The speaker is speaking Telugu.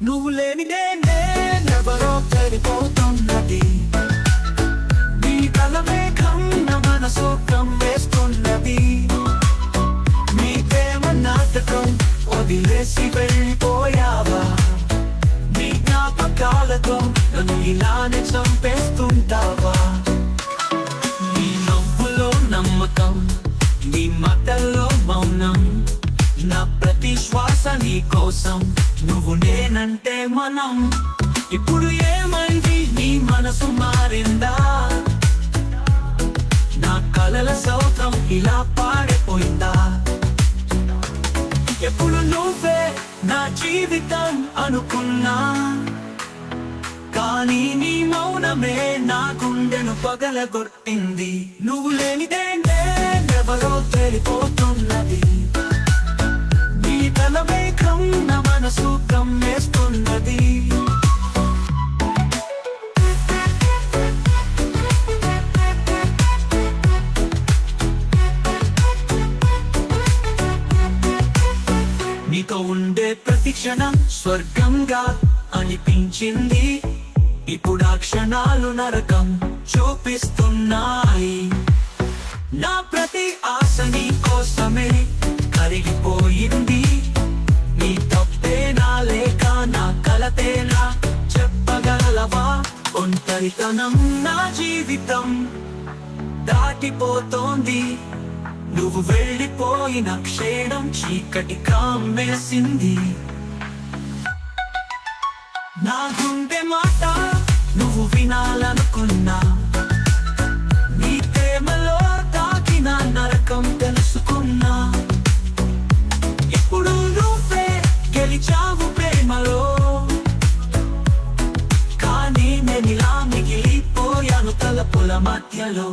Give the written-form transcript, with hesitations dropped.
నువ్వు లేనిదే నేనెవరో తెలిపోతున్నది. నీ కలమేఘం నా మనసు కమ్మేస్తున్నది. నీ ప్రేమ నాటకం వదిలేసి వెళ్ళిపోయావా? నీ జ్ఞాపకాలతో నన్ను ఇలానే చంపేస్తుంటావా? నీ నవ్వులో నమ్మకం, నీ మాటల్లో మౌనం, నా ప్రతి శ్వాస నీ కోసం, నువ్వు నేనంటే మనం. ఇప్పుడు ఏమైంది? నీ మనసు మారిందా? నా కలల సౌతం ఇలా పాడిపోయిందా? ఎప్పుడు నువ్వే నా జీవితం అనుకున్నా, కానీ నీ మౌనమే నా గుండెను పగలగొట్టింది. నువ్వు లేనిదే నేనెవరో తెలిపోతున్నది. నీ కలమేఘం నా మనసు కమ్మేస్తున్నది. నీతో ఉండే ప్రతి క్షణం స్వర్గంగా అనిపించింది. ఇప్పుడు ఆ క్షణాలు నరకం చూపిస్తున్నాయి. నా ప్రతి ఆశ నీ కోసమే కరిగిపోయింది. నీ తప్పేనా లేక నా కలతేనా చెప్పగలవా? ఒంటరితనం నా జీవితం దాటిపోతోంది. నువ్వు వెళ్ళిపోయిన క్షణం చీకటి కమ్మేసింది. నా గుండె మాట నువ్వు వినాలనుకున్నా, నీ ప్రేమలో తాకిన నరకం తెలుసుకున్నా. ఇప్పుడు నువ్వే గెలిచావు ప్రేమలో, కానీ నేనిలా మిగిలిపోయాను తలపుల మధ్యలో.